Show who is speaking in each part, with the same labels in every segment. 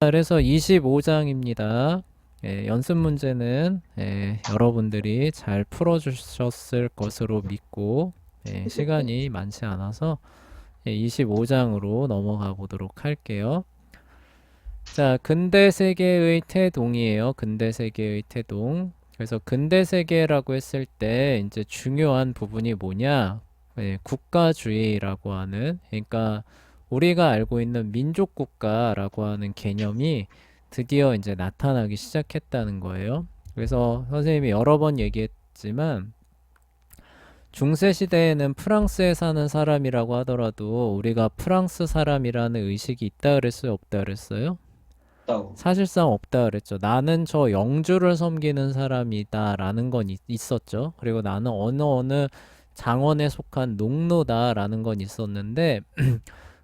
Speaker 1: 그래서 25장입니다. 연습 문제는 여러분들이 잘 풀어주셨을 것으로 믿고 시간이 많지 않아서 25장으로 넘어가 보도록 할게요. 자, 근대 세계의 태동이에요. 근대 세계의 태동. 그래서 근대 세계라고 했을 때 이제 중요한 부분이 뭐냐? 국가주의라고 하는, 그러니까 우리가 알고 있는 민족 국가라고 하는 개념이 드디어 이제 나타나기 시작했다는 거예요. 그래서 선생님이 여러 번 얘기했지만 중세 시대에는 프랑스에 사는 사람이라고 하더라도 우리가 프랑스 사람이라는 의식이 있다 그랬어요, 없다 그랬어요?
Speaker 2: 있다고.
Speaker 1: 사실상 없다 그랬죠. 나는 저 영주를 섬기는 사람이다라는 건 있었죠. 그리고 나는 어느 장원에 속한 농노다라는 건 있었는데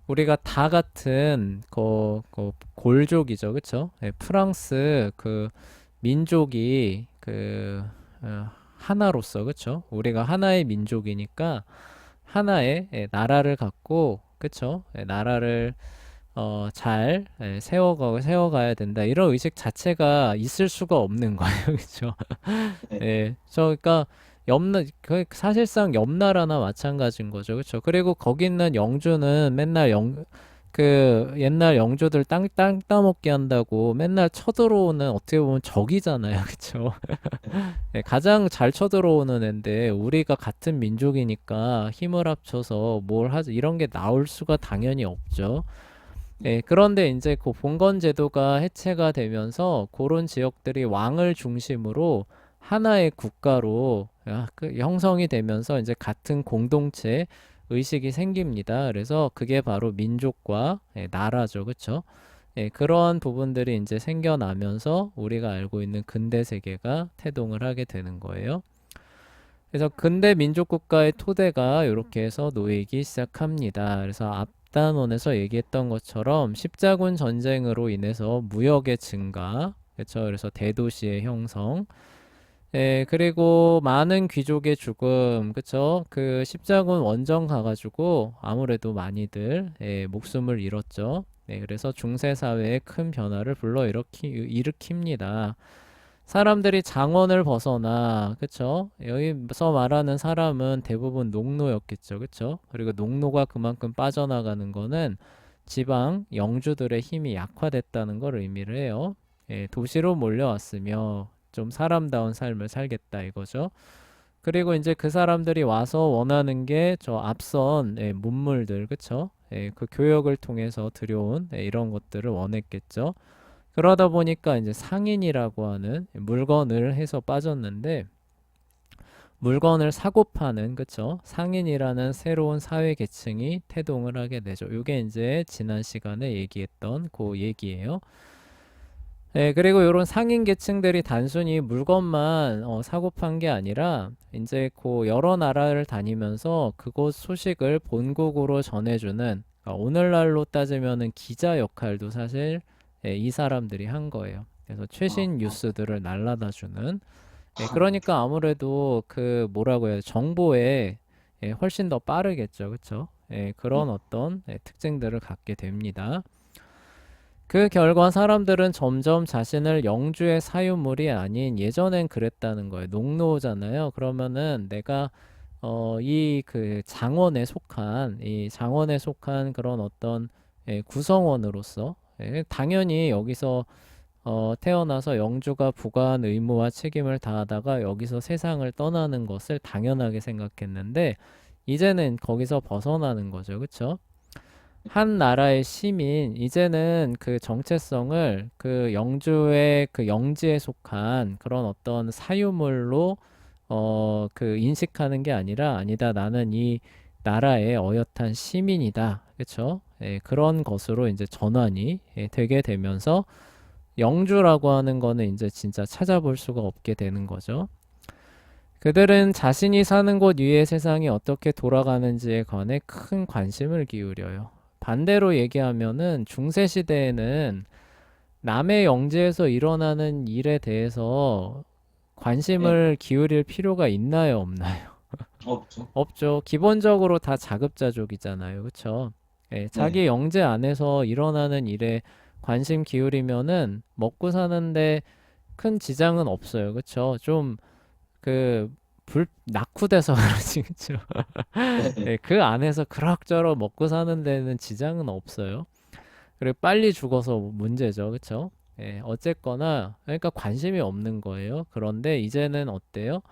Speaker 1: 우리가 다 같은 그 골족이죠, 그쵸? 프랑스 그 민족이 하나로서, 그쵸? 우리가 하나의 민족이니까 하나의 나라를 갖고, 그쵸? 나라를 잘 세워가야 된다. 이런 의식 자체가 있을 수가 없는 거예요, 그쵸?
Speaker 2: 네.
Speaker 1: 그러니까 사실상 옆나라나 마찬가지인 거죠, 그렇죠? 그리고 거기 있는 영주는 맨날 그 옛날 영주들 땅 따먹게 한다고 맨날 쳐들어오는 어떻게 보면 적이잖아요, 그렇죠?
Speaker 2: 네.
Speaker 1: 가장 잘 쳐들어오는 앤데 우리가 같은 민족이니까 힘을 합쳐서 뭘 하지 이런 게 나올 수가 당연히 없죠. 그런데 이제 그 봉건 제도가 해체가 되면서 그런 지역들이 왕을 중심으로 하나의 국가로 형성이 되면서 이제 같은 공동체 의식이 생깁니다. 그래서 그게 바로 민족과 나라죠. 그쵸? 그런 부분들이 이제 생겨나면서 우리가 알고 있는 근대 세계가 태동을 하게 되는 거예요. 그래서 근대 민족 국가의 토대가 이렇게 해서 놓이기 시작합니다. 그래서 앞단원에서 얘기했던 것처럼 십자군 전쟁으로 인해서 무역의 증가, 그렇죠? 그래서 대도시의 형성, 그리고 많은 귀족의 죽음, 그쵸? 그 십자군 원정 가가지고 아무래도 많이들 목숨을 잃었죠. 그래서 중세 사회에 큰 변화를 일으킵니다. 사람들이 장원을 벗어나, 그쵸? 여기서 말하는 사람은 대부분 농노였겠죠, 그쵸? 그리고 농노가 그만큼 빠져나가는 거는 지방 영주들의 힘이 약화됐다는 걸 의미를 해요. 도시로 몰려왔으며 좀 사람다운 삶을 살겠다 이거죠. 그리고 이제 그 사람들이 와서 원하는 게 저 앞선 문물들, 그쵸? 그 교역을 통해서 들여온 이런 것들을 원했겠죠. 그러다 보니까 이제 상인이라고 하는 물건을 해서 빠졌는데 물건을 사고 파는 그쵸 상인이라는 새로운 사회 계층이 태동을 하게 되죠. 이게 이제 지난 시간에 얘기했던 그 얘기예요. 그리고 이런 상인 계층들이 단순히 물건만 사고 판 게 아니라 이제 그 여러 나라를 다니면서 그곳 소식을 본국으로 전해주는 오늘날로 따지면은 기자 역할도 사실 이 사람들이 한 거예요. 그래서
Speaker 2: 아,
Speaker 1: 최신 뉴스들을 날라다 주는 그러니까 아무래도 그 뭐라고 해야 정보에 훨씬 더 빠르겠죠. 그쵸? 그런 어떤 특징들을 갖게 됩니다. 그 결과 사람들은 점점 자신을 영주의 사유물이 아닌 예전엔 그랬다는 거예요. 농노잖아요. 그러면은 내가 이 그 장원에 속한 그런 어떤 구성원으로서 당연히 여기서 태어나서 영주가 부과한 의무와 책임을 다하다가 여기서 세상을 떠나는 것을 당연하게 생각했는데 이제는 거기서 벗어나는 거죠. 그렇죠? 한 나라의 시민, 이제는 그 정체성을 그 영주의 그 영지에 속한 그런 어떤 사유물로 그 인식하는 게 아니라 아니다. 나는 이 나라의 어엿한 시민이다. 그렇죠? 그런 것으로 이제 전환이 되게 되면서 영주라고 하는 거는 이제 진짜 찾아볼 수가 없게 되는 거죠. 그들은 자신이 사는 곳 위의 세상이 어떻게 돌아가는지에 관해 큰 관심을 기울여요. 반대로 얘기하면은 중세 시대에는 남의 영지에서 일어나는 일에 대해서
Speaker 2: 네.
Speaker 1: 관심을 기울일 필요가 있나요, 없나요?
Speaker 2: 없죠.
Speaker 1: 없죠. 기본적으로 다 자급자족이잖아요. 그쵸?
Speaker 2: 네.
Speaker 1: 자기 영재 안에서 일어나는 일에 관심 기울이면은 먹고 사는데 큰 지장은 없어요. 그쵸? 좀 낙후돼서 그러지, 그쵸?
Speaker 2: 네.
Speaker 1: 예, 그 안에서 그럭저럭 먹고 사는 데는 지장은 없어요. 그리고 빨리 죽어서 문제죠. 그쵸? 예, 어쨌거나, 그러니까 관심이 없는 거예요. 그런데 이제는 어때요?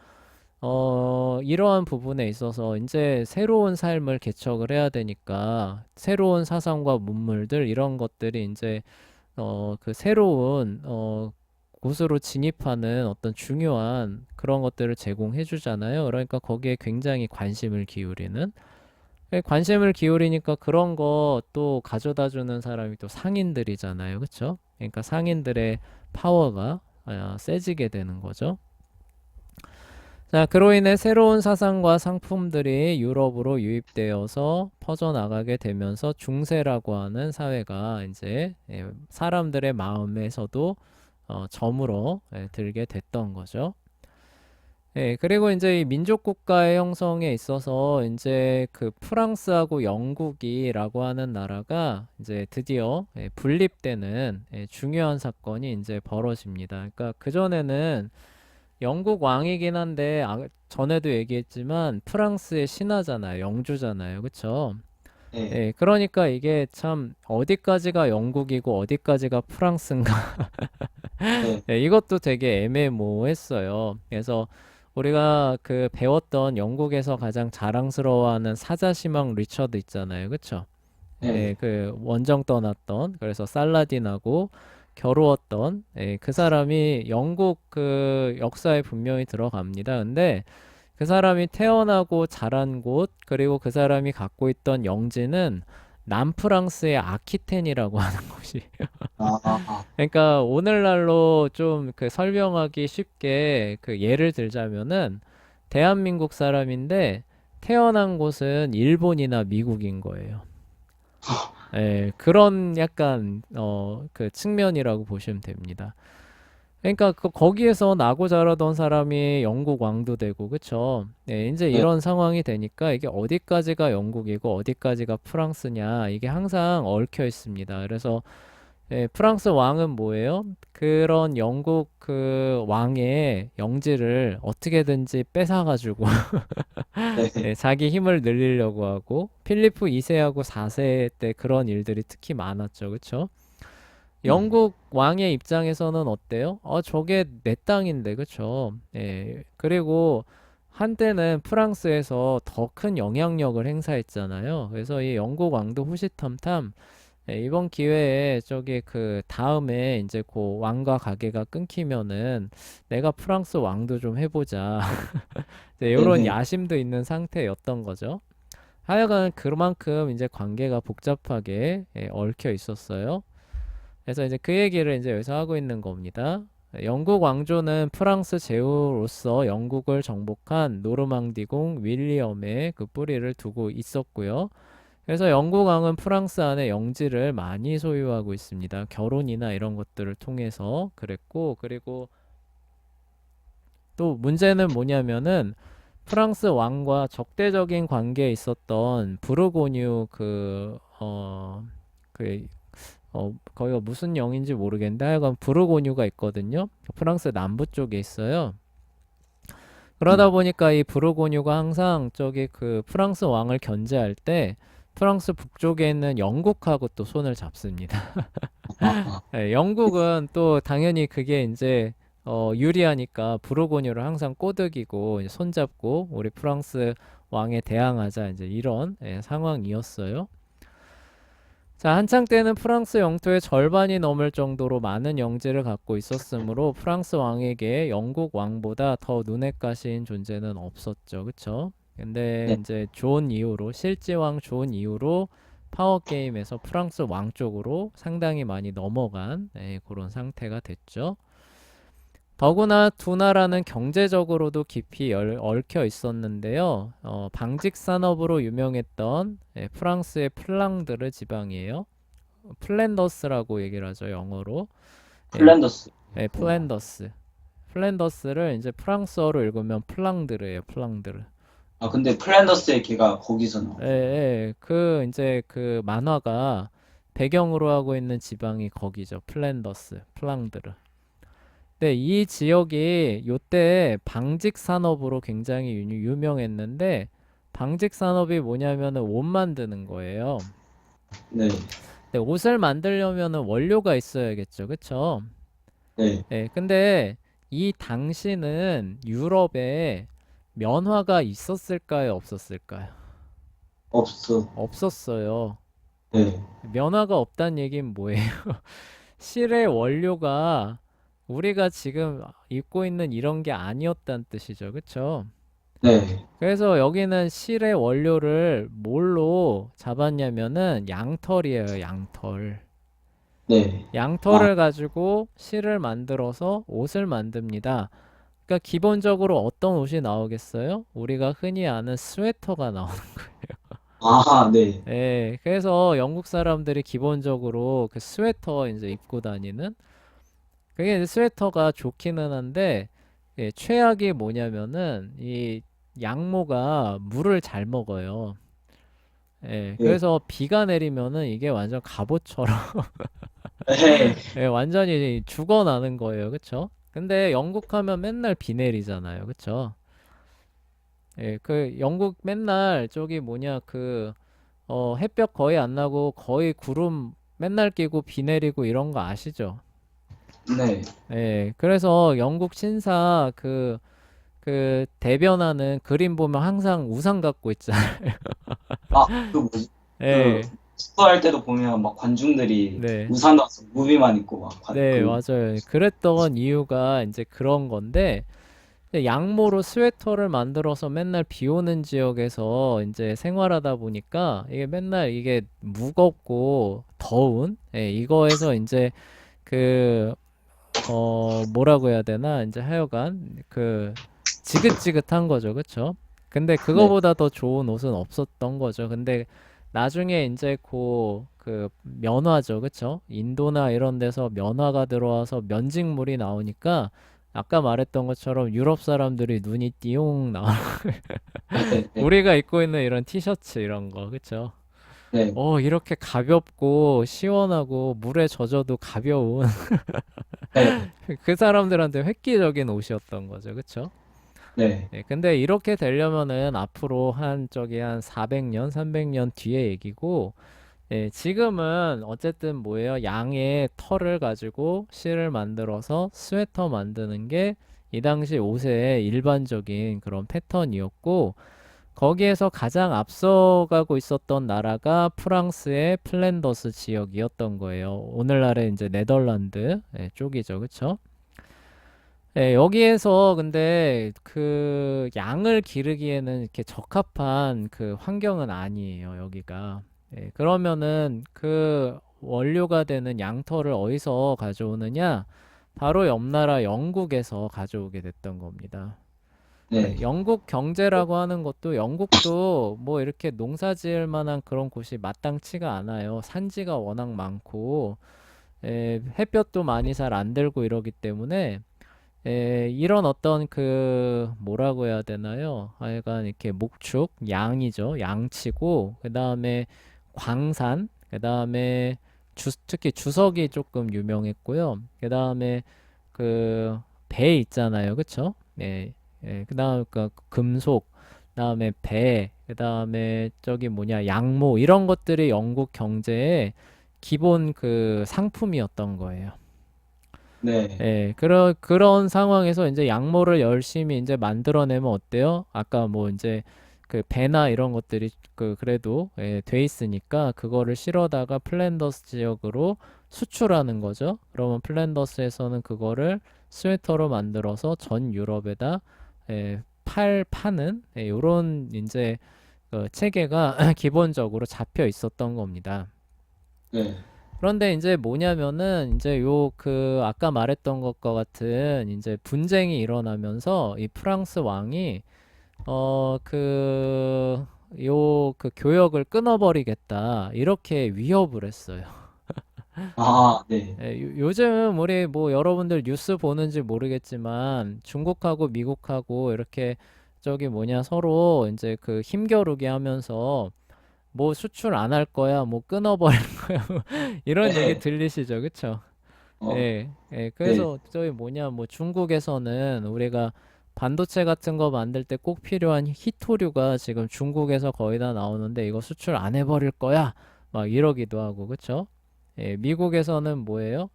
Speaker 1: 이러한 부분에 있어서 이제 새로운 삶을 개척을 해야 되니까 새로운 사상과 문물들 이런 것들이 이제 그 새로운 곳으로 진입하는 어떤 중요한 그런 것들을 제공해 주잖아요. 그러니까 거기에 굉장히 관심을 기울이는 관심을 기울이니까 그런 거 또 가져다 주는 사람이 또 상인들이잖아요. 그렇죠? 그러니까 상인들의 파워가 세지게 되는 거죠. 자, 그로 인해 새로운 사상과 상품들이 유럽으로 유입되어서 퍼져나가게 되면서 중세라고 하는 사회가 이제 사람들의 마음에서도 저물어 들게 됐던 거죠. 예, 그리고 이제 이 민족 국가의 형성에 있어서 이제 그 프랑스하고 영국이라고 하는 나라가 이제 드디어 분립되는 중요한 사건이 이제 벌어집니다. 그러니까 그전에는 영국 왕이긴 한데 전에도 얘기했지만 프랑스의 신하잖아요. 영주잖아요. 그쵸?
Speaker 2: 네.
Speaker 1: 예, 그러니까 이게 참 어디까지가 영국이고 어디까지가 프랑스인가
Speaker 2: 네.
Speaker 1: 예, 이것도 되게 애매모호했어요. 그래서 우리가 그 배웠던 영국에서 가장 자랑스러워하는 사자시망 리처드 있잖아요. 그쵸?
Speaker 2: 네.
Speaker 1: 예, 그 원정 떠났던 그래서 살라딘하고 겨루었던 그 사람이 영국 그 역사에 분명히 들어갑니다. 근데 그 사람이 태어나고 자란 곳 그리고 그 사람이 갖고 있던 영지는 남프랑스의 아키텐이라고 하는 곳이.
Speaker 2: 아,
Speaker 1: 그러니까 오늘날로 좀 그 설명하기 쉽게 그 예를 들자면은 대한민국 사람인데 태어난 곳은 일본이나 미국인 거예요. 예, 그런 약간 그 측면이라고 보시면 됩니다. 그러니까 거기에서 나고 자라던 사람이 영국 왕도 되고 그쵸? 예, 이제
Speaker 2: 네.
Speaker 1: 이런 상황이 되니까 이게 어디까지가 영국이고 어디까지가 프랑스냐 이게 항상 얽혀 있습니다. 그래서 프랑스 왕은 뭐예요? 그런 영국 그 왕의 영지를 어떻게든지 뺏어가지고
Speaker 2: 네.
Speaker 1: 자기 힘을 늘리려고 하고 필리프 2세하고 4세 때 그런 일들이 특히 많았죠. 그쵸?
Speaker 2: 네.
Speaker 1: 영국 왕의 입장에서는 어때요? 저게 내 땅인데, 그쵸? 그리고 한때는 프랑스에서 더 큰 영향력을 행사했잖아요. 그래서 이 영국 왕도 호시탐탐 이번 기회에 저기 그 다음에 이제 그 왕과 가게가 끊기면은 내가 프랑스 왕도 좀 해보자. 이런
Speaker 2: 네.
Speaker 1: 야심도 있는 상태였던 거죠. 하여간 그만큼 이제 관계가 복잡하게 얽혀 있었어요. 그래서 이제 그 얘기를 이제 여기서 하고 있는 겁니다. 영국 왕조는 프랑스 제후로서 영국을 정복한 노르망디공 윌리엄의 그 뿌리를 두고 있었고요. 그래서 영국 왕은 프랑스 안에 영지를 많이 소유하고 있습니다. 결혼이나 이런 것들을 통해서 그랬고, 그리고 또 문제는 뭐냐면은 프랑스 왕과 적대적인 관계에 있었던 부르고뉴 거기가 무슨 영인지 모르겠는데 하여간 부르고뉴가 있거든요. 프랑스 남부 쪽에 있어요. 그러다 보니까 이 부르고뉴가 항상 저기 그 프랑스 왕을 견제할 때 프랑스 북쪽에 있는 영국하고 또 손을 잡습니다.
Speaker 2: 아,
Speaker 1: 영국은 또 당연히 그게 이제 유리하니까 부르고뉴를 항상 꼬드기고 이제 손잡고 우리 프랑스 왕에 대항하자 이제 이런 상황이었어요. 자, 한창 때는 프랑스 영토의 절반이 넘을 정도로 많은 영지를 갖고 있었으므로 프랑스 왕에게 영국 왕보다 더 눈에 가신 존재는 없었죠. 그쵸? 근데
Speaker 2: 네.
Speaker 1: 이제 좋은 이유로, 실지왕 좋은 이유로 파워게임에서 프랑스 왕 쪽으로 상당히 많이 넘어간 그런 상태가 됐죠. 더구나 두 나라는 경제적으로도 깊이 얽혀 있었는데요. 방직 산업으로 유명했던 프랑스의 플랑드르 지방이에요. 플랜더스라고 얘기를 하죠, 영어로. 예,
Speaker 2: 플랜더스. 어.
Speaker 1: 플랜더스. 플랜더스를 이제 프랑스어로 읽으면 플랑드르예요, 플랑드르.
Speaker 2: 근데 플랜더스의 걔가 거기서
Speaker 1: 예,
Speaker 2: 나오죠.
Speaker 1: 예, 그 이제 그 만화가 배경으로 하고 있는 지방이 거기죠. 플랜더스, 플랑드르. 근데 이 지역이 요때 방직 산업으로 굉장히 유명했는데 방직 산업이 뭐냐면은 옷 만드는 거예요.
Speaker 2: 네.
Speaker 1: 근데 옷을 만들려면은 원료가 있어야겠죠. 그쵸?
Speaker 2: 네.
Speaker 1: 예, 근데 이 당시는 유럽에 면화가 있었을까요? 없었을까요?
Speaker 2: 없어.
Speaker 1: 없었어요.
Speaker 2: 네.
Speaker 1: 면화가 없다는 얘기는 뭐예요? 실의 원료가 우리가 지금 입고 있는 이런 게 아니었다는 뜻이죠. 그쵸?
Speaker 2: 네.
Speaker 1: 그래서 여기는 실의 원료를 뭘로 잡았냐면은 양털이에요, 양털.
Speaker 2: 네. 아,
Speaker 1: 양털을 가지고 실을 만들어서 옷을 만듭니다. 그러니까 기본적으로 어떤 옷이 나오겠어요? 우리가 흔히 아는 스웨터가 나오는
Speaker 2: 네.
Speaker 1: 예, 그래서 영국 사람들이 기본적으로 그 스웨터 이제 입고 다니는 그게 이제 스웨터가 좋기는 한데 예, 최악이 뭐냐면은 이 양모가 물을 잘 먹어요. 예,
Speaker 2: 네.
Speaker 1: 그래서 비가 내리면은 이게 완전 갑옷처럼
Speaker 2: 네.
Speaker 1: 예, 완전히 죽어나는 거예요. 그쵸? 근데 영국 하면 맨날 비 내리잖아요. 그쵸? 예, 그 영국 맨날 저기 뭐냐 햇볕 거의 안 나고 거의 구름 맨날 끼고 비 내리고 이런 거 아시죠?
Speaker 2: 네.
Speaker 1: 예, 그래서 영국 신사 그 대변하는 그림 보면 항상 우산 갖고 있잖아요.
Speaker 2: 그 뭐지? 그
Speaker 1: 예,
Speaker 2: 축구할 때도 보면 막 관중들이
Speaker 1: 네,
Speaker 2: 우산 와서 무비만 입고 막
Speaker 1: 네, 맞아요. 그랬던 이유가 이제 그런 건데, 양모로 스웨터를 만들어서 맨날 비 오는 지역에서 이제 생활하다 보니까 이게 맨날 이게 무겁고 더운, 예, 이거에서 이제 그 뭐라고 해야 되나? 이제 하여간 지긋지긋한 거죠. 그쵸? 근데
Speaker 2: 네.
Speaker 1: 그거보다 더 좋은 옷은 없었던 거죠. 근데 나중에 이제 그 면화죠. 그쵸? 인도나 이런 데서 면화가 들어와서 면직물이 나오니까 아까 말했던 것처럼 유럽 사람들이 눈이 띠용 나와.
Speaker 2: 네. 네.
Speaker 1: 우리가 입고 있는 이런 티셔츠 이런 거. 그쵸?
Speaker 2: 네.
Speaker 1: 이렇게 가볍고 시원하고 물에 젖어도 가벼운
Speaker 2: 네.
Speaker 1: 그 사람들한테 획기적인 옷이었던 거죠. 그쵸?
Speaker 2: 네.
Speaker 1: 네, 근데 이렇게 되려면은 앞으로 한 400년, 300년 뒤의 얘기고, 예, 지금은 어쨌든 뭐예요? 양의 털을 가지고 실을 만들어서 스웨터 만드는 게 이 당시 옷의 일반적인 그런 패턴이었고, 거기에서 가장 앞서가고 있었던 나라가 프랑스의 플랜더스 지역이었던 거예요. 오늘날의 이제 네덜란드 쪽이죠. 그쵸? 네, 여기에서 근데 그 양을 기르기에는 이렇게 적합한 그 환경은 아니에요, 여기가. 그러면은 그 원료가 되는 양털을 어디서 가져오느냐? 바로 옆 나라 영국에서 가져오게 됐던 겁니다.
Speaker 2: 네.
Speaker 1: 영국 경제라고 하는 것도 영국도 뭐 이렇게 농사 지을 만한 그런 곳이 마땅치가 않아요. 산지가 워낙 많고, 햇볕도 많이 잘 안 들고 이러기 때문에 이런 어떤 뭐라고 해야 되나요? 하여간 이렇게 목축, 양이죠. 양치고, 그 다음에 광산, 그 다음에 특히 주석이 조금 유명했고요. 그 다음에 배 있잖아요. 그쵸? 그 다음 금속, 그 다음에 배, 그 다음에 저기 뭐냐, 양모, 이런 것들이 영국 경제의 기본 상품이었던 거예요.
Speaker 2: 네.
Speaker 1: 그런 상황에서 이제 양모를 열심히 이제 만들어내면 어때요? 아까 뭐 이제 그 배나 이런 것들이 그래도 돼 있으니까 그거를 실어다가 플랜더스 지역으로 수출하는 거죠. 그러면 플랜더스에서는 그거를 스웨터로 만들어서 전 유럽에다 파는 요런 이제 체계가 기본적으로 잡혀 있었던 겁니다.
Speaker 2: 네.
Speaker 1: 그런데 이제 뭐냐면은 이제 아까 말했던 것과 같은 이제 분쟁이 일어나면서 이 프랑스 왕이 그 교역을 끊어버리겠다 이렇게 위협을 했어요.
Speaker 2: 네.
Speaker 1: 요즘 우리 뭐 여러분들 뉴스 보는지 모르겠지만 중국하고 미국하고 이렇게 저기 뭐냐 서로 이제 힘겨루게 하면서 뭐 수출 안 할 거야, 뭐 끊어버릴 거야, 뭐 이런 얘기
Speaker 2: 네.
Speaker 1: 들리시죠, 그쵸?
Speaker 2: 어,
Speaker 1: 예, 예.
Speaker 2: 네.
Speaker 1: 그래서 저희 뭐냐, 뭐 중국에서는 우리가 반도체 같은 거 만들 때 꼭 필요한 희토류가 지금 중국에서 거의 다 나오는데 이거 수출 안 해버릴 거야, 막 이러기도 하고, 그쵸? 예, 미국에서는 뭐예요?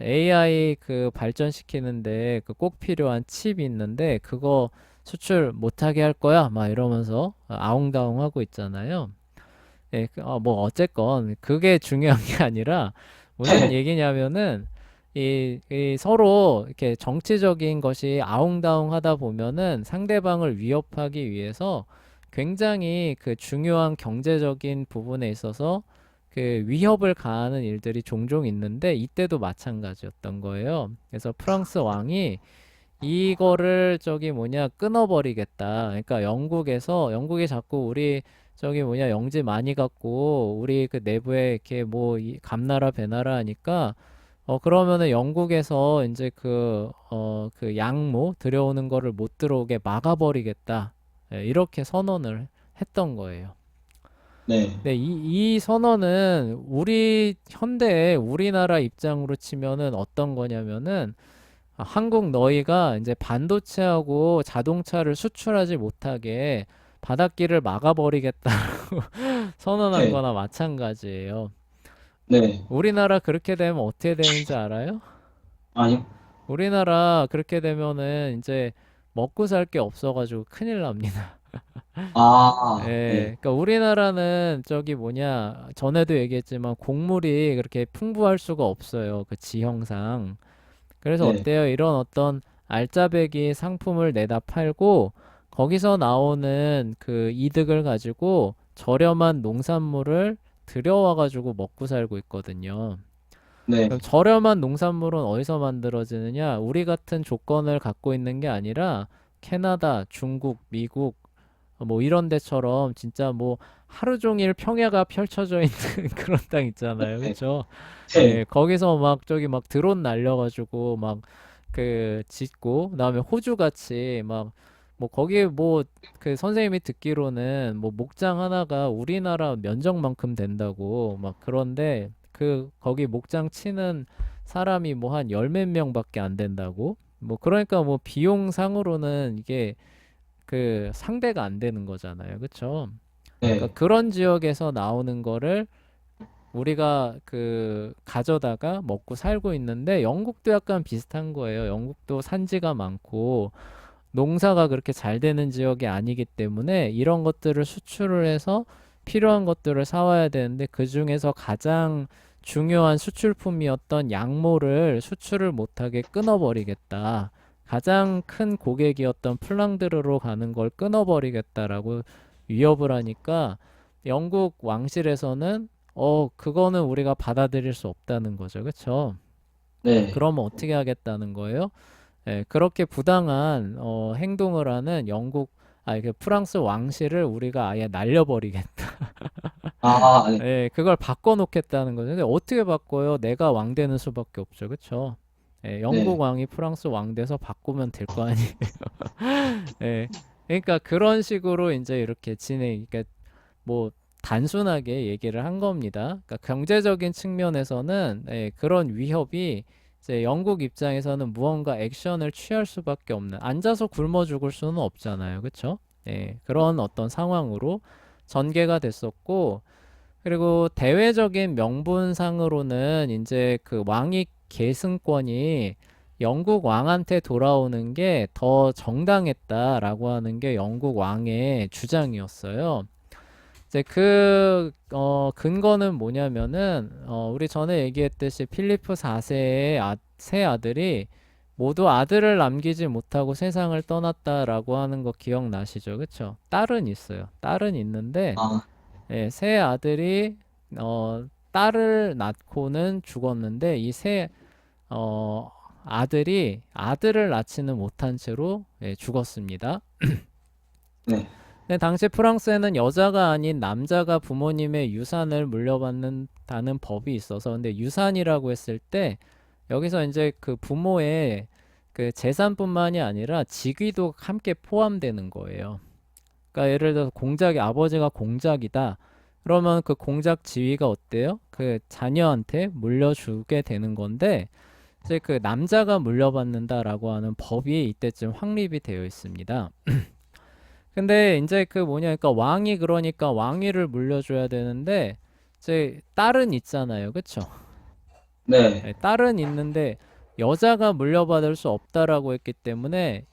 Speaker 1: AI 그 발전시키는데 그 꼭 필요한 칩이 있는데 그거 수출 못하게 할 거야, 막 이러면서 아웅다웅 하고 있잖아요. 예, 뭐 어쨌건 그게 중요한 게 아니라 무슨
Speaker 2: 네.
Speaker 1: 얘기냐면은 이 서로 이렇게 정치적인 것이 아웅다웅 하다 보면은 상대방을 위협하기 위해서 굉장히 그 중요한 경제적인 부분에 있어서 그 위협을 가하는 일들이 종종 있는데 이때도 마찬가지였던 거예요. 그래서 프랑스 왕이 이거를 저기 뭐냐 끊어버리겠다. 그러니까 영국이 자꾸 우리 저기 뭐냐 영지 많이 갖고 우리 그 내부에 이렇게 뭐이 감나라 배나라 하니까 그러면은 영국에서 이제 그 양모 들여오는 거를 못 들어오게 막아버리겠다. 예, 이렇게 선언을 했던 거예요.
Speaker 2: 네.
Speaker 1: 네, 이 선언은 우리 현대의 우리나라 입장으로 치면은 어떤 거냐면은 한국 너희가 이제 반도체하고 자동차를 수출하지 못하게 바닷길을 막아버리겠다고 선언한
Speaker 2: 네.
Speaker 1: 거나 마찬가지예요.
Speaker 2: 네.
Speaker 1: 우리나라 그렇게 되면 어떻게 되는지 알아요?
Speaker 2: 아니요.
Speaker 1: 우리나라 그렇게 되면은 이제 먹고 살 게 없어가지고 큰일 납니다.
Speaker 2: 네.
Speaker 1: 예, 그러니까 우리나라는 저기 뭐냐, 전에도 얘기했지만 곡물이 그렇게 풍부할 수가 없어요. 그 지형상. 그래서
Speaker 2: 네.
Speaker 1: 어때요? 이런 어떤 알짜배기 상품을 내다 팔고 거기서 나오는 그 이득을 가지고 저렴한 농산물을 들여와 가지고 먹고 살고 있거든요.
Speaker 2: 네.
Speaker 1: 그럼 저렴한 농산물은 어디서 만들어지느냐? 우리 같은 조건을 갖고 있는 게 아니라 캐나다, 중국, 미국 뭐 이런 데처럼 진짜 뭐 하루 종일 평야가 펼쳐져 있는 그런 땅 있잖아요.
Speaker 2: 네.
Speaker 1: 그렇죠?
Speaker 2: 네.
Speaker 1: 예, 거기서 막 저기 막 드론 날려가지고 막 그 짓고 그다음에 호주 같이 막 뭐 거기에 뭐 그 선생님이 듣기로는 뭐 목장 하나가 우리나라 면적만큼 된다고 막 그런데 그 거기 목장 치는 사람이 뭐 한 열 몇 명밖에 안 된다고 뭐 그러니까 뭐 비용상으로는 이게 그 상대가 안 되는 거잖아요. 그쵸? 그러니까
Speaker 2: 네.
Speaker 1: 그런 지역에서 나오는 거를 우리가 그 가져다가 먹고 살고 있는데 영국도 약간 비슷한 거예요. 영국도 산지가 많고 농사가 그렇게 잘 되는 지역이 아니기 때문에 이런 것들을 수출을 해서 필요한 것들을 사와야 되는데 그 중에서 가장 중요한 수출품이었던 양모를 수출을 못하게 끊어버리겠다. 가장 큰 고객이었던 플랑드르로 가는 걸 끊어버리겠다라고 위협을 하니까 영국 왕실에서는 그거는 우리가 받아들일 수 없다는 거죠. 그쵸?
Speaker 2: 네.
Speaker 1: 그러면 어떻게 하겠다는 거예요? 예, 그렇게 부당한 행동을 하는 그 프랑스 왕실을 우리가 아예 날려버리겠다.
Speaker 2: 네.
Speaker 1: 예, 그걸 바꿔놓겠다는 거죠. 근데 어떻게 바꿔요? 내가 왕 되는 수밖에 없죠. 그쵸? 예, 영국
Speaker 2: 네.
Speaker 1: 왕이 프랑스 왕 돼서 바꾸면 될 거 아니에요. 예, 그러니까 그런 식으로 이제 이렇게 그러니까 뭐 단순하게 얘기를 한 겁니다. 그러니까 경제적인 측면에서는 그런 위협이 이제 영국 입장에서는 무언가 액션을 취할 수밖에 없는 앉아서 굶어 죽을 수는 없잖아요. 그렇죠? 그런 어떤 상황으로 전개가 됐었고 그리고 대외적인 명분상으로는 이제 그 왕위 계승권이 영국 왕한테 돌아오는 게 더 정당했다라고 하는 게 영국 왕의 주장이었어요. 이제 근거는 뭐냐면은, 우리 전에 얘기했듯이 필리프 4세의 세 아들이 모두 아들을 남기지 못하고 세상을 떠났다라고 하는 거 기억나시죠? 그쵸? 딸은 있어요. 딸은 있는데,
Speaker 2: 아,
Speaker 1: 예, 세 아들이, 딸을 낳고는 죽었는데, 아들이 아들을 낳지는 못한 채로 죽었습니다.
Speaker 2: 네.
Speaker 1: 근데 당시 프랑스에는 여자가 아닌 남자가 부모님의 유산을 물려받는다는 법이 있어서 근데 유산이라고 했을 때 여기서 이제 그 부모의 그 재산뿐만이 아니라 직위도 함께 포함되는 거예요. 그러니까 예를 들어서 아버지가 공작이다. 그러면 그 공작 지위가 어때요? 그 자녀한테 물려주게 되는 건데 이제 그 남자가 물려받는다라고 하는 법이 이때쯤 확립이 되어 있습니다. 근데 이제 그 뭐냐, 그러니까 왕이 그러니까 왕위를 물려줘야 되는데 이제 딸은 있잖아요, 그쵸?
Speaker 2: 네,
Speaker 1: 네, 딸은 있는데 여자가 물려받을 수 없다라고 했기 때문에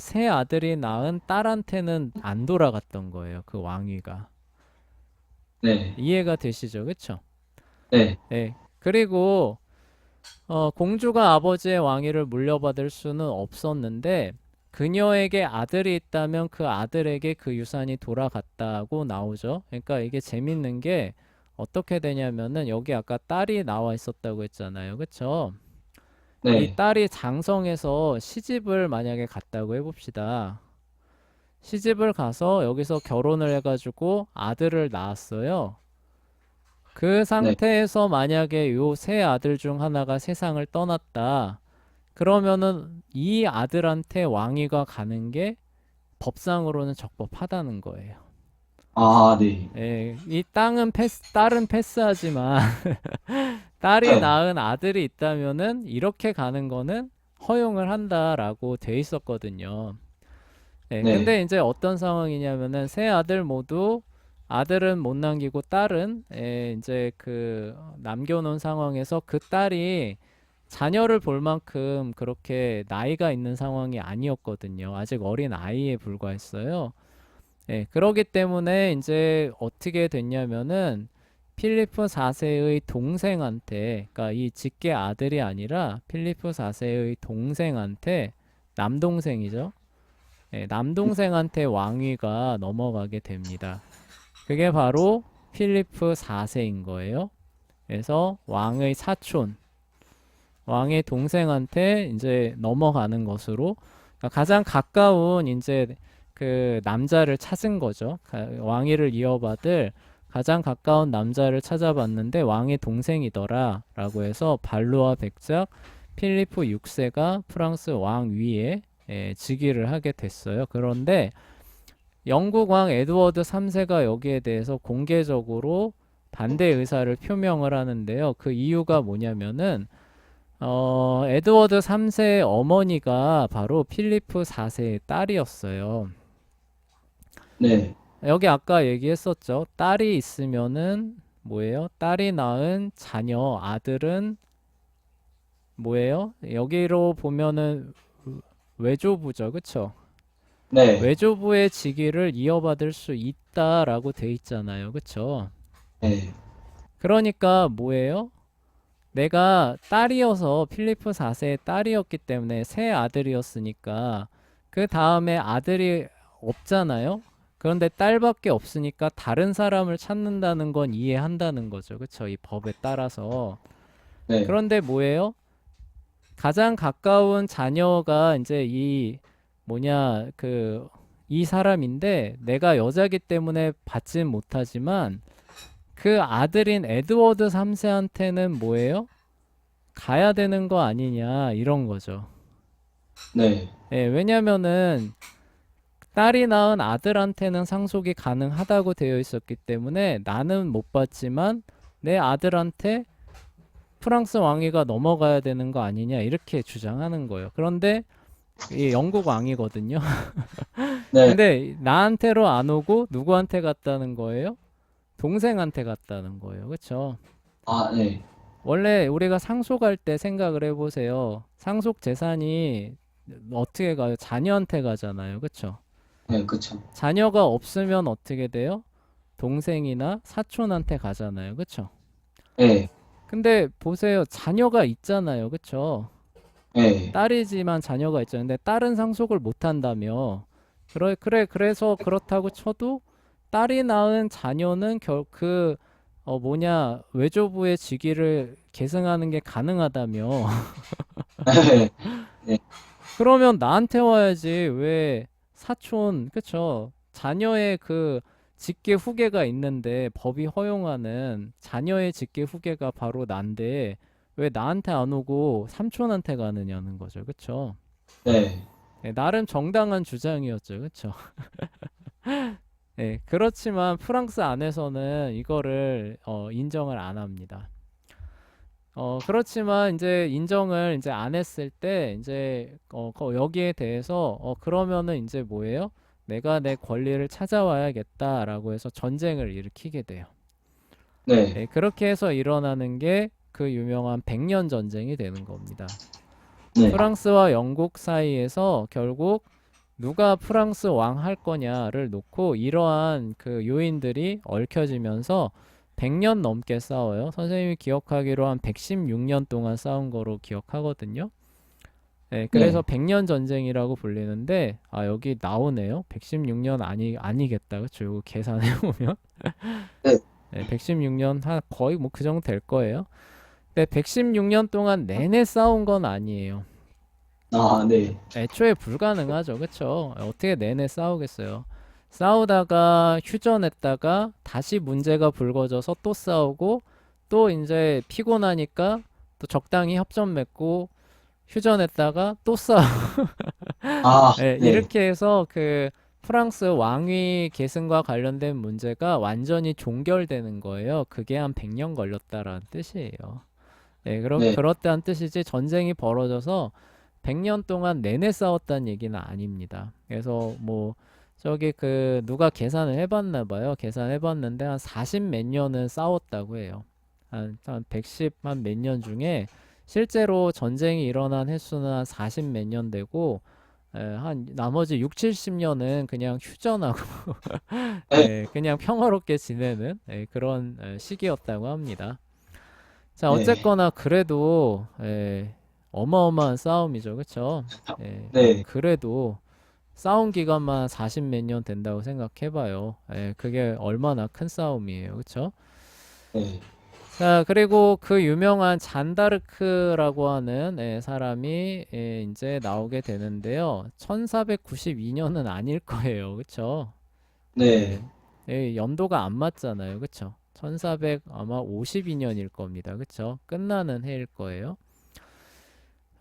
Speaker 1: 새 아들이 낳은 딸한테는 안 돌아갔던 거예요, 그 왕위가.
Speaker 2: 네,
Speaker 1: 이해가 되시죠, 그쵸?
Speaker 2: 네,
Speaker 1: 네. 그리고 공주가 아버지의 왕위를 물려받을 수는 없었는데 그녀에게 아들이 있다면 그 아들에게 그 유산이 돌아갔다고 나오죠. 그러니까 이게 재밌는 게 어떻게 되냐면은 여기 아까 딸이 나와 있었다고 했잖아요. 그쵸? 이
Speaker 2: 네.
Speaker 1: 딸이 장성해서 시집을 만약에 갔다고 해봅시다. 시집을 가서 여기서 결혼을 해가지고 아들을 낳았어요. 그
Speaker 2: 네.
Speaker 1: 상태에서 만약에 요 세 아들 중 하나가 세상을 떠났다. 그러면은 이 아들한테 왕위가 가는 게 법상으로는 적법하다는 거예요.
Speaker 2: 아, 네.
Speaker 1: 예, 이 딸은 패스하지만 딸이
Speaker 2: 네,
Speaker 1: 낳은 아들이 있다면은 이렇게 가는 거는 허용을 한다라고 돼 있었거든요. 예,
Speaker 2: 네,
Speaker 1: 근데 이제 어떤 상황이냐면은 세 아들 모두 아들은 못 남기고 딸은 이제 그 남겨놓은 상황에서 그 딸이 자녀를 볼 만큼 그렇게 나이가 있는 상황이 아니었거든요. 아직 어린 아이에 불과했어요. 예, 그러기 때문에 이제 어떻게 됐냐면은 필리프 4세의 동생한테, 그러니까 이 직계 아들이 아니라 필리프 4세의 동생한테, 남동생이죠. 예, 남동생한테 왕위가 넘어가게 됩니다. 그게 바로 필리프 4세인 거예요. 그래서 왕의 사촌, 왕의 동생한테 이제 넘어가는 것으로, 그러니까 가장 가까운 이제 그 남자를 찾은 거죠. 왕위를 이어받을 가장 가까운 남자를 찾아봤는데 왕의 동생이더라 라고 해서 발루아 백작 필리프 6세가 프랑스 왕위에 즉위를 하게 됐어요. 그런데 영국 왕 에드워드 3세가 여기에 대해서 공개적으로 반대 의사를 표명을 하는데요. 그 이유가 뭐냐면은 에드워드 3세의 어머니가 바로 필리프 4세의 딸이었어요.
Speaker 2: 네,
Speaker 1: 여기 아까 얘기했었죠. 딸이 있으면은 뭐예요? 딸이 낳은 자녀, 아들은 뭐예요? 여기로 보면은 외조부죠. 그쵸?
Speaker 2: 네,
Speaker 1: 외조부의 직위를 이어받을 수 있다라고 돼 있잖아요. 그쵸?
Speaker 2: 네,
Speaker 1: 그러니까 뭐예요? 내가 딸이어서 필리프 4세의 딸이었기 때문에 새 아들이었으니까 그 다음에 아들이 없잖아요. 그런데 딸밖에 없으니까 다른 사람을 찾는다는 건 이해한다는 거죠. 그쵸? 이 법에 따라서.
Speaker 2: 네,
Speaker 1: 그런데 뭐예요? 가장 가까운 자녀가 이제 이 뭐냐 이 사람인데 내가 여자기 때문에 받진 못하지만 그 아들인 에드워드 3세한테는 뭐예요? 가야 되는 거 아니냐 이런 거죠.
Speaker 2: 네,
Speaker 1: 예, 왜냐면은 딸이 낳은 아들한테는 상속이 가능하다고 되어 있었기 때문에 나는 못 받지만 내 아들한테 프랑스 왕위가 넘어가야 되는 거 아니냐 이렇게 주장하는 거예요. 그런데 이 영국 왕이거든요.
Speaker 2: 네.
Speaker 1: 근데 나한테로 안 오고 누구한테 갔다는 거예요? 동생한테 갔다는 거예요. 그렇죠?
Speaker 2: 아, 네,
Speaker 1: 원래 우리가 상속할 때 생각을 해보세요. 상속 재산이 어떻게 가요? 자녀한테 가잖아요. 그쵸?
Speaker 2: 네, 그쵸.
Speaker 1: 자녀가 없으면 어떻게 돼요? 동생이나 사촌한테 가잖아요. 그쵸?
Speaker 2: 네,
Speaker 1: 근데 보세요. 자녀가 있잖아요. 그쵸?
Speaker 2: 네,
Speaker 1: 딸이지만 자녀가 있잖아요. 근데 딸은 상속을 못 한다며. 그래서 그렇다고 쳐도 딸이 낳은 자녀는 외조부의 직위를 계승하는 게 가능하다며.
Speaker 2: 네, 네,
Speaker 1: 그러면 나한테 와야지. 왜 사촌, 그쵸? 자녀의 그 직계 후계가 있는데 법이 허용하는 자녀의 직계 후계가 바로 난데 왜 나한테 안 오고 삼촌한테 가느냐는 거죠. 그쵸?
Speaker 2: 네,
Speaker 1: 나름 정당한 주장이었죠. 그쵸? 예, 그렇지만 프랑스 안에서는 이거를 인정을 안 합니다. 그렇지만 이제 인정을 이제 안 했을 때 이제 여기에 대해서 그러면은 이제 뭐예요? 내가 내 권리를 찾아와야겠다라고 해서 전쟁을 일으키게 돼요.
Speaker 2: 네,
Speaker 1: 예, 그렇게 해서 일어나는 게 그 유명한 백년 전쟁이 되는 겁니다.
Speaker 2: 네,
Speaker 1: 프랑스와 영국 사이에서 결국 누가 프랑스 왕 할 거냐를 놓고 이러한 그 요인들이 얽혀지면서 100년 넘게 싸워요. 선생님이 기억하기로 한 116년 동안 싸운 거로 기억하거든요. 네, 그래서
Speaker 2: 네,
Speaker 1: 100년 전쟁이라고 불리는데 여기 나오네요. 116년 아니겠다. 그쵸? 이거 계산해 보면
Speaker 2: 네.
Speaker 1: 네, 116년 거의 뭐 그 정도 될 거예요. 근데 116년 동안 내내 싸운 건 아니에요.
Speaker 2: 아, 네.
Speaker 1: 애초에 불가능하죠. 그쵸? 어떻게 내내 싸우겠어요. 싸우다가 휴전했다가 다시 문제가 불거져서 또 싸우고 또 이제 피곤하니까 또 적당히 협전 맺고 휴전했다가 또 싸우고
Speaker 2: 아,
Speaker 1: 예,
Speaker 2: 네,
Speaker 1: 이렇게 해서 그 프랑스 왕위 계승과 관련된 문제가 완전히 종결되는 거예요. 그게 한 100년 걸렸다라는 뜻이에요. 예,
Speaker 2: 네.
Speaker 1: 그렇다는 뜻이지 전쟁이 벌어져서 100년 동안 내내 싸웠다는 얘기는 아닙니다. 그래서 뭐 저기 그 누가 계산을 해봤나 봐요. 계산해봤는데 한 40 몇 년은 싸웠다고 해요. 한 110 한 몇 년 중에 실제로 전쟁이 일어난 횟수는 한 40 몇 년 되고 한 나머지 6, 70년은 그냥 휴전하고
Speaker 2: 네.
Speaker 1: 그냥 평화롭게 지내는 그런 시기였다고 합니다. 자,
Speaker 2: 네,
Speaker 1: 어쨌거나 그래도 어마어마한 싸움이죠. 그쵸?
Speaker 2: 네,
Speaker 1: 그래도 싸운 기간만 40 몇 년 된다고 생각해봐요. 그게 얼마나 큰 싸움이에요. 그쵸?
Speaker 2: 네,
Speaker 1: 자, 그리고 그 유명한 잔다르크라고 하는 사람이 이제 나오게 되는데요. 1492년은 아닐 거예요. 그쵸?
Speaker 2: 네.
Speaker 1: 예, 연도가 안 맞잖아요. 그쵸? 1400 아마 52년일 겁니다. 그쵸? 끝나는 해일 거예요.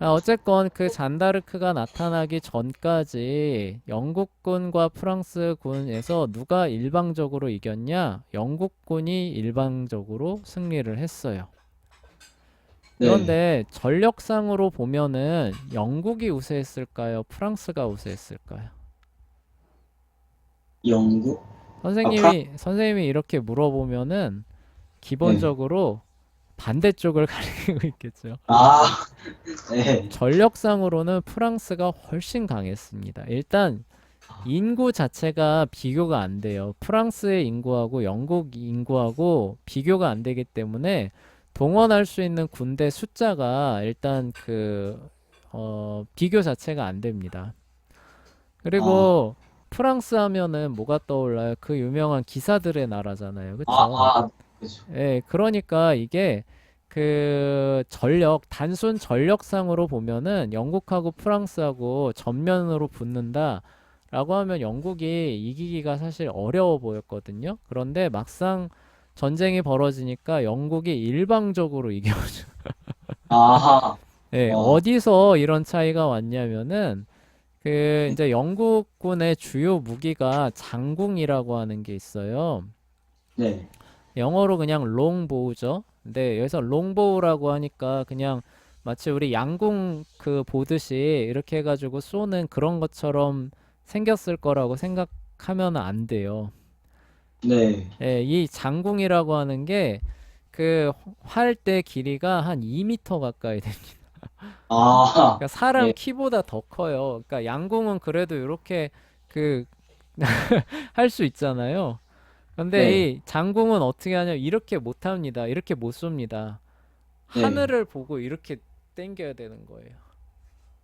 Speaker 1: 어쨌건 그 잔다르크가 나타나기 전까지 영국군과 프랑스군에서 누가 일방적으로 이겼냐? 영국군이 일방적으로 승리를 했어요.
Speaker 2: 네.
Speaker 1: 그런데 전력상으로 보면은 영국이 우세했을까요? 프랑스가 우세했을까요?
Speaker 2: 영국? 아,
Speaker 1: 선생님이 이렇게 물어보면은
Speaker 2: 네.
Speaker 1: 기본적으로 반대쪽을 가리키고 있겠죠.
Speaker 2: 아, 네,
Speaker 1: 전력상으로는 프랑스가 훨씬 강했습니다. 일단 인구 자체가 비교가 안 돼요. 프랑스의 인구하고 영국 인구하고 비교가 안 되기 때문에 동원할 수 있는 군대 숫자가 일단 비교 자체가 안 됩니다.
Speaker 2: 아,
Speaker 1: 그리고 프랑스 하면은 뭐가 떠올라요? 그 유명한 기사들의 나라잖아요. 그쵸?
Speaker 2: 아, 그렇죠.
Speaker 1: 예, 그러니까 이게 단순 전력상으로 보면은 영국하고 프랑스하고 전면으로 붙는다라고 하면 영국이 이기기가 사실 어려워 보였거든요. 그런데 막상 전쟁이 벌어지니까 영국이 일방적으로 이겨죠.
Speaker 2: 아하,
Speaker 1: 예,
Speaker 2: 어,
Speaker 1: 어디서 이런 차이가 왔냐면은 이제 영국군의 주요 무기가 장궁이라고 하는 게 있어요.
Speaker 2: 네,
Speaker 1: 영어로 그냥 롱보우죠. 근데 여기서 롱보우라고 하니까 그냥 마치 우리 양궁 그 보듯이 이렇게 해가지고 쏘는 그런 것처럼 생겼을 거라고 생각하면 안 돼요.
Speaker 2: 네.
Speaker 1: 예, 이 장궁이라고 하는 게 그 활대 길이가 한 2m 가까이 됩니다.
Speaker 2: 아,
Speaker 1: 그러니까 사람
Speaker 2: 네,
Speaker 1: 키보다 더 커요. 그러니까 양궁은 그래도 이렇게 그 할 수 있잖아요. 근데
Speaker 2: 네,
Speaker 1: 이 장궁은 어떻게 하냐 이렇게 못 합니다. 이렇게 못 쏩니다.
Speaker 2: 네.
Speaker 1: 하늘을 보고 이렇게 당겨야 되는 거예요.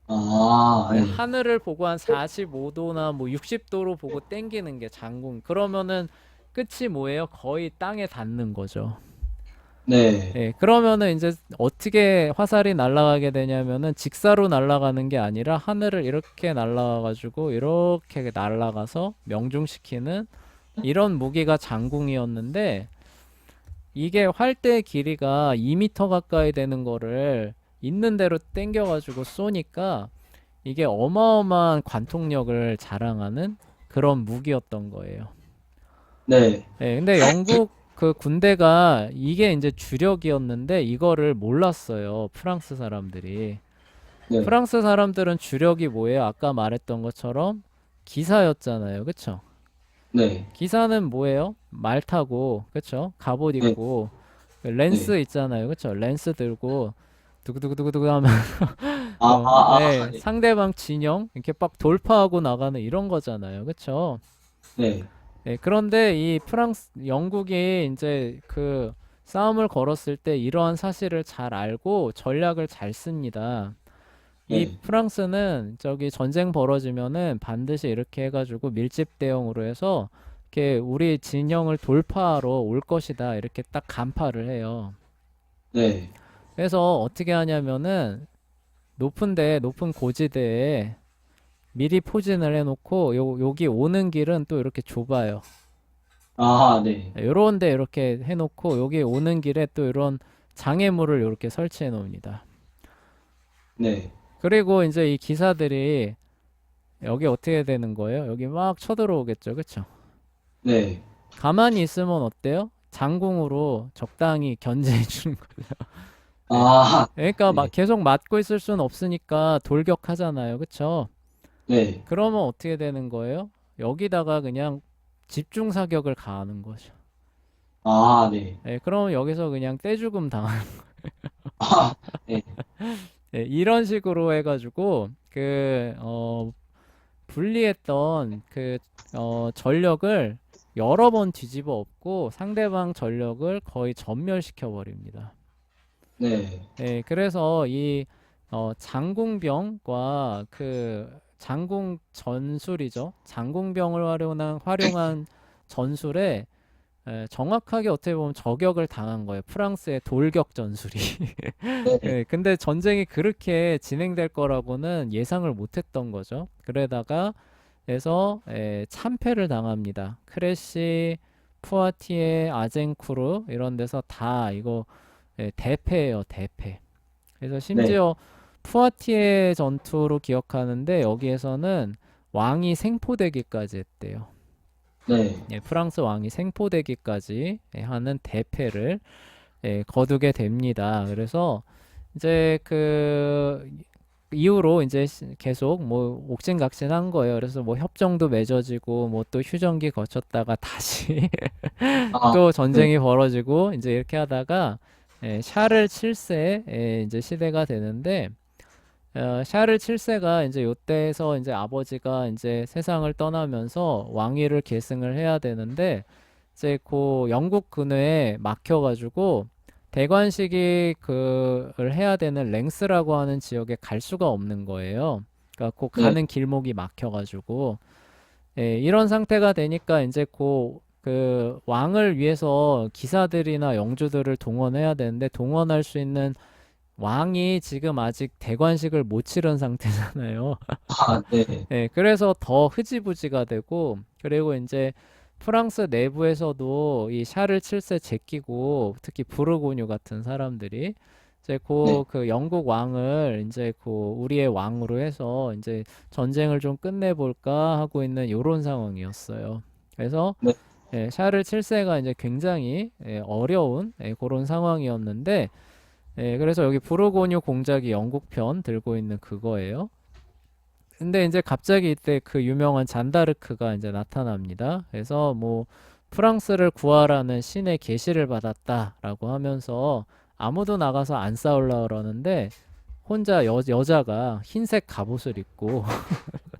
Speaker 2: 아,
Speaker 1: 네,
Speaker 2: 네,
Speaker 1: 하늘을 보고 한 45도나 뭐 60도로 보고 당기는 게 장궁. 그러면은 끝이 뭐예요? 거의 땅에 닿는 거죠.
Speaker 2: 네,
Speaker 1: 예, 그러면은 이제 어떻게 화살이 날아가게 되냐면은 직사로 날아가는 게 아니라 하늘을 이렇게 날아가가지고 이렇게 날아가서 명중시키는 이런 무기가 장궁이었는데 이게 활대 길이가 2m 가까이 되는 거를 있는 대로 당겨가지고 쏘니까 이게 어마어마한 관통력을 자랑하는 그런 무기였던 거예요.
Speaker 2: 네,
Speaker 1: 근데 영국 그 군대가 이게 이제 주력이었는데 이거를 몰랐어요. 프랑스 사람들이.
Speaker 2: 네,
Speaker 1: 프랑스 사람들은 주력이 뭐예요? 아까 말했던 것처럼 기사였잖아요. 그쵸?
Speaker 2: 네,
Speaker 1: 기사는 뭐예요? 말 타고, 그쵸? 갑옷
Speaker 2: 네,
Speaker 1: 입고, 그
Speaker 2: 네.
Speaker 1: 렌스 있잖아요. 그쵸? 렌스 들고, 두구두구두구두구 하면,
Speaker 2: 네,
Speaker 1: 상대방 진영, 이렇게 막 돌파하고 나가는 이런 거잖아요. 그쵸?
Speaker 2: 네,
Speaker 1: 그런데 이 영국이 이제 그 싸움을 걸었을 때 이러한 사실을 잘 알고 전략을 잘 씁니다. 이
Speaker 2: 네,
Speaker 1: 프랑스는 저기 전쟁 벌어지면은 반드시 이렇게 해가지고 밀집 대응으로 해서 이렇게 우리 진영을 돌파하러 올 것이다. 이렇게 딱 간파를 해요.
Speaker 2: 네.
Speaker 1: 그래서 어떻게 하냐면은 높은 고지대에 미리 포진을 해놓고 여기 오는 길은 또 이렇게 좁아요.
Speaker 2: 네,
Speaker 1: 요런 데 이렇게 해놓고 여기 오는 길에 또 이런 장애물을 이렇게 설치해 놓습니다.
Speaker 2: 네,
Speaker 1: 그리고 이제 이 기사들이 여기 어떻게 되는 거예요? 여기 막 쳐들어오겠죠. 그쵸?
Speaker 2: 네.
Speaker 1: 가만히 있으면 어때요? 장궁으로 적당히 견제해 주는 거예요. 예.
Speaker 2: 아,
Speaker 1: 그러니까 막
Speaker 2: 네,
Speaker 1: 계속 맞고 있을 수는 없으니까 돌격하잖아요. 그쵸?
Speaker 2: 네.
Speaker 1: 그러면 어떻게 되는 거예요? 여기다가 그냥 집중 사격을 가하는 거죠.
Speaker 2: 네.
Speaker 1: 그러면 여기서 그냥 떼죽음 당하는.
Speaker 2: 아, 네,
Speaker 1: 이런 식으로 해가지고 분리했던 전력을 여러 번 뒤집어 엎고 상대방 전력을 거의 전멸시켜 버립니다.
Speaker 2: 네,
Speaker 1: 그래서 이 장궁병과 그 장궁 전술이죠. 장궁병을 활용한 전술에 정확하게 어떻게 보면 저격을 당한 거예요. 프랑스의 돌격 전술이.
Speaker 2: 네,
Speaker 1: 근데 전쟁이 그렇게 진행될 거라고는 예상을 못했던 거죠. 그러다가 해서 참패를 당합니다. 크레시, 푸아티에, 아젠쿠르 이런 데서 다 이거 대패예요, 대패. 그래서
Speaker 2: 네,
Speaker 1: 심지어 푸아티에 전투로 기억하는데 여기에서는 왕이 생포되기까지 했대요.
Speaker 2: 네,
Speaker 1: 프랑스 왕이 생포되기까지 하는 대패를 거두게 됩니다. 그래서 이제 그 이후로 이제 계속 뭐 옥신각신한 거예요. 그래서 뭐 협정도 맺어지고 뭐 또 휴전기 거쳤다가 다시
Speaker 2: 아,
Speaker 1: 또
Speaker 2: 네,
Speaker 1: 전쟁이 벌어지고 이제 이렇게 하다가 샤를 7세 이제 시대가 되는데 샤를 7세가 이제 요때에서 이제 아버지가 이제 세상을 떠나면서 왕위를 계승을 해야 되는데 이제 그 영국 근해에 막혀가지고 대관식이 그를 해야 되는 랭스라고 하는 지역에 갈 수가 없는 거예요. 그러니까 그
Speaker 2: 네,
Speaker 1: 가는 길목이 막혀가지고 이런 상태가 되니까 이제 그 왕을 위해서 기사들이나 영주들을 동원해야 되는데 동원할 수 있는 왕이 지금 아직 대관식을 못 치른 상태잖아요.
Speaker 2: 네,
Speaker 1: 그래서 더 흐지부지가 되고, 그리고 이제 프랑스 내부에서도 이 샤를 7세 제끼고, 특히 부르고뉴 같은 사람들이 이제
Speaker 2: 네,
Speaker 1: 그 영국 왕을 이제 우리의 왕으로 해서 이제 전쟁을 좀 끝내볼까 하고 있는 이런 상황이었어요. 그래서
Speaker 2: 네,
Speaker 1: 샤를 7세가 이제 굉장히 어려운 그런 상황이었는데, 그래서 여기 부르고뉴 공작이 영국 편 들고 있는 그거예요. 근데 이제 갑자기 이때 그 유명한 잔다르크가 이제 나타납니다. 그래서 뭐 프랑스를 구하라는 신의 계시를 받았다라고 하면서 아무도 나가서 안 싸우려 그러는데 혼자 여자가 흰색 갑옷을 입고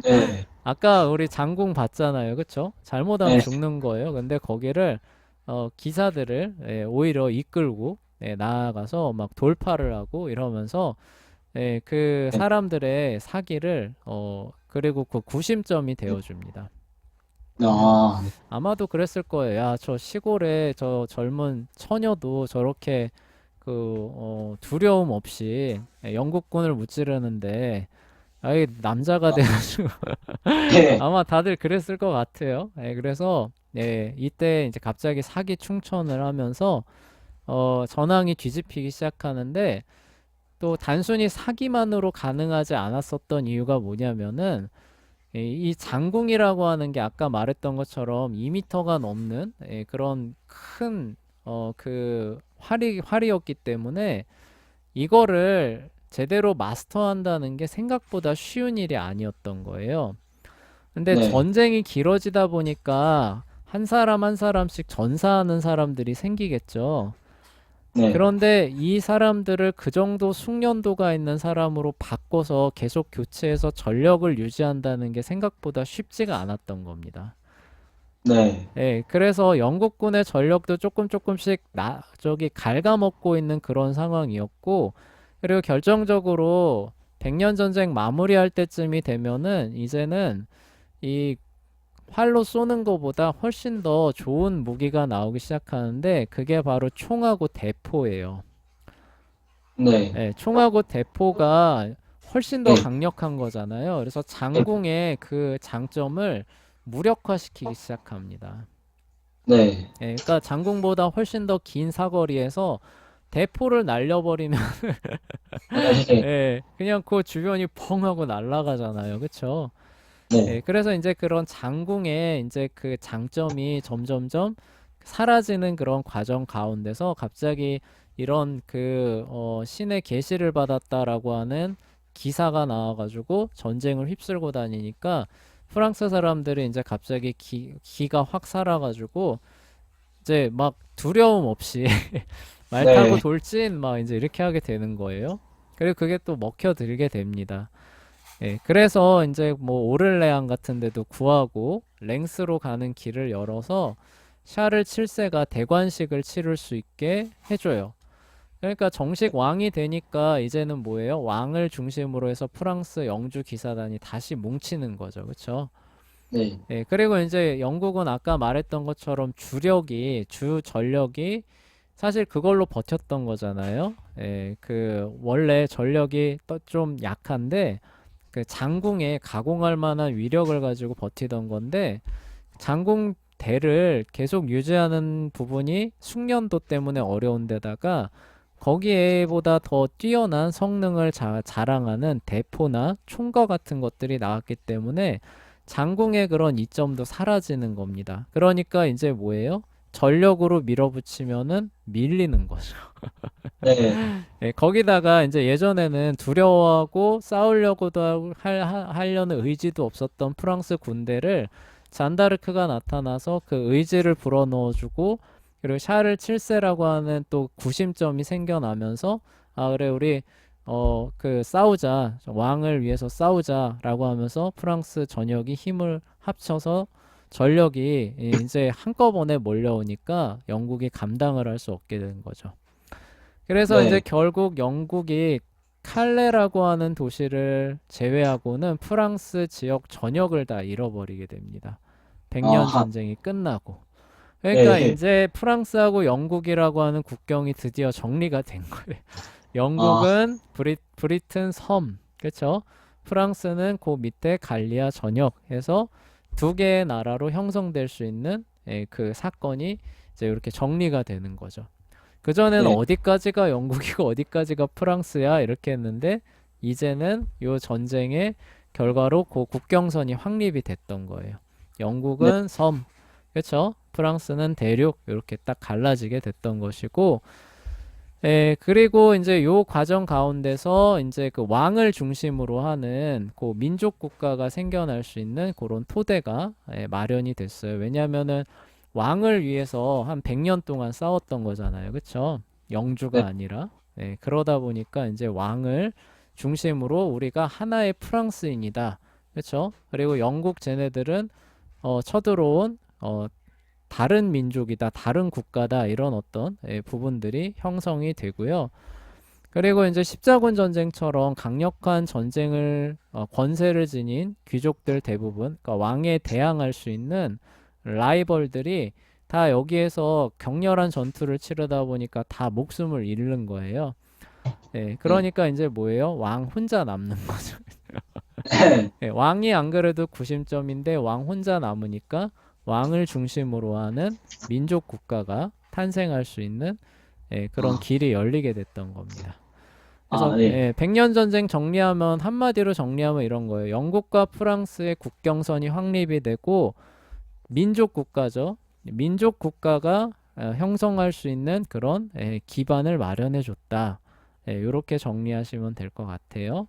Speaker 2: 네,
Speaker 1: 아까 우리 장궁 봤잖아요. 그쵸? 잘못하면
Speaker 2: 네,
Speaker 1: 죽는 거예요. 근데 거기를 기사들을 오히려 이끌고 나아가서 막 돌파를 하고 이러면서 그
Speaker 2: 네.
Speaker 1: 사람들의 사기를 그리고 그 구심점이
Speaker 2: 네.
Speaker 1: 되어줍니다.
Speaker 2: 네.
Speaker 1: 아마도 그랬을 거예요. 야, 저 시골에 저 젊은 처녀도 저렇게 두려움 없이 영국군을 무찌르는데 아이 남자가
Speaker 2: 아,
Speaker 1: 돼가지고
Speaker 2: 네,
Speaker 1: 아마 다들 그랬을 것 같아요. 그래서 이때 이제 갑자기 사기 충천을 하면서 전황이 뒤집히기 시작하는데 또 단순히 사기만으로 가능하지 않았었던 이유가 뭐냐면은 이 장궁이라고 하는 게 아까 말했던 것처럼 2m가 넘는 그런 큰 그 활이었기 때문에 이거를 제대로 마스터한다는 게 생각보다 쉬운 일이 아니었던 거예요. 근데
Speaker 2: 네,
Speaker 1: 전쟁이 길어지다 보니까 한 사람 한 사람씩 전사하는 사람들이 생기겠죠.
Speaker 2: 네,
Speaker 1: 그런데 이 사람들을 그 정도 숙련도가 있는 사람으로 바꿔서 계속 교체해서 전력을 유지한다는 게 생각보다 쉽지가 않았던 겁니다.
Speaker 2: 네,
Speaker 1: 예, 그래서 영국군의 전력도 조금 조금씩 저기 갉아먹고 있는 그런 상황이었고, 그리고 결정적으로 백년 전쟁 마무리할 때쯤이 되면은 이제는 이 활로 쏘는 것보다 훨씬 더 좋은 무기가 나오기 시작하는데 그게 바로 총하고 대포예요.
Speaker 2: 네,
Speaker 1: 예, 총하고 대포가 훨씬 더
Speaker 2: 네,
Speaker 1: 강력한 거잖아요. 그래서 장궁의 그 장점을 무력화시키기 시작합니다.
Speaker 2: 네,
Speaker 1: 예, 그러니까 장궁보다 훨씬 더 긴 사거리에서 대포를 날려버리면
Speaker 2: 네,
Speaker 1: 예, 그냥 그 주변이 펑 하고 날아가잖아요. 그쵸? 예,
Speaker 2: 네,
Speaker 1: 그래서 이제 그런 장궁의 이제 그 장점이 점점점 사라지는 그런 과정 가운데서 갑자기 이런 그 신의 계시를 받았다라고 하는 기사가 나와가지고 전쟁을 휩쓸고 다니니까 프랑스 사람들이 이제 갑자기 기가 확 살아가지고 이제 막 두려움 없이 말 타고
Speaker 2: 네,
Speaker 1: 돌진 막 이제 이렇게 하게 되는 거예요. 그리고 그게 또 먹혀들게 됩니다. 예, 그래서 이제 뭐 오를레안 같은 데도 구하고 랭스로 가는 길을 열어서 샤를 7세가 대관식을 치를 수 있게 해줘요. 그러니까 정식 왕이 되니까 이제는 뭐예요? 왕을 중심으로 해서 프랑스 영주 기사단이 다시 뭉치는 거죠. 그쵸?
Speaker 2: 네,
Speaker 1: 예, 그리고 이제 영국은 아까 말했던 것처럼 주 전력이 사실 그걸로 버텼던 거잖아요. 예, 그 원래 전력이 좀 약한데 그 장궁에 가공할 만한 위력을 가지고 버티던 건데 장궁대를 계속 유지하는 부분이 숙련도 때문에 어려운 데다가 거기에보다 더 뛰어난 성능을 자랑하는 대포나 총과 같은 것들이 나왔기 때문에 장궁의 그런 이점도 사라지는 겁니다. 그러니까 이제 뭐예요? 전력으로 밀어붙이면은 밀리는 거죠.
Speaker 2: 네,
Speaker 1: 예, 거기다가 이제 예전에는 두려워하고 싸우려고도 하려는 의지도 없었던 프랑스 군대를 잔다르크가 나타나서 그 의지를 불어넣어주고 그리고 샤를 7세라고 하는 또 구심점이 생겨나면서 아 그래 우리 그 싸우자 왕을 위해서 싸우자라고 하면서 프랑스 전역이 힘을 합쳐서 전력이 이제 한꺼번에 몰려오니까 영국이 감당을 할 수 없게 된 거죠. 그래서 이제
Speaker 2: 네,
Speaker 1: 결국 영국이 칼레라고 하는 도시를 제외하고는 프랑스 지역 전역을 다 잃어버리게 됩니다. 백년
Speaker 2: 아,
Speaker 1: 전쟁이 끝나고. 그러니까
Speaker 2: 네,
Speaker 1: 이제 프랑스하고 영국이라고 하는 국경이 드디어 정리가 된 거예요.
Speaker 2: 아,
Speaker 1: 영국은 브리튼 섬, 그렇죠? 프랑스는 그 밑에 갈리아 전역 해서 두 개의 나라로 형성될 수 있는 그 사건이 이제 이렇게 정리가 되는 거죠. 그전에는
Speaker 2: 네,
Speaker 1: 어디까지가 영국이고 어디까지가 프랑스야 이렇게 했는데 이제는 요 전쟁의 결과로 그 국경선이 확립이 됐던 거예요.
Speaker 2: 네,
Speaker 1: 영국은 섬, 그렇죠? 프랑스는 대륙 이렇게 딱 갈라지게 됐던 것이고 그리고 이제 요 과정 가운데서 이제 그 왕을 중심으로 하는 그 민족 국가가 생겨날 수 있는 그런 토대가 마련이 됐어요. 왜냐하면은 왕을 위해서 한 100년 동안 싸웠던 거잖아요. 그쵸? 영주가
Speaker 2: 네,
Speaker 1: 아니라. 그러다 보니까 이제 왕을 중심으로 우리가 하나의 프랑스인이다. 그쵸? 그리고 영국 쟤네들은 쳐들어온 다른 민족이다, 다른 국가다 이런 어떤 부분들이 형성이 되고요. 그리고 이제 십자군 전쟁처럼 강력한 전쟁을 권세를 지닌 귀족들 대부분, 그러니까 왕에 대항할 수 있는 라이벌들이 다 여기에서 격렬한 전투를 치르다 보니까 다 목숨을 잃는 거예요.
Speaker 2: 네,
Speaker 1: 그러니까 이제 뭐예요? 왕 혼자 남는 거죠.
Speaker 2: 네,
Speaker 1: 왕이 안 그래도 구심점인데 왕 혼자 남으니까 왕을 중심으로 하는 민족 국가가 탄생할 수 있는 그런
Speaker 2: 아,
Speaker 1: 길이 열리게 됐던 겁니다. 그래서
Speaker 2: 네.
Speaker 1: 예, 백년 전쟁 정리하면 한마디로 정리하면 이런 거예요. 영국과 프랑스의 국경선이 확립이 되고 민족 국가죠. 민족 국가가 형성할 수 있는 그런 기반을 마련해 줬다. 이렇게 정리하시면 될 것 같아요.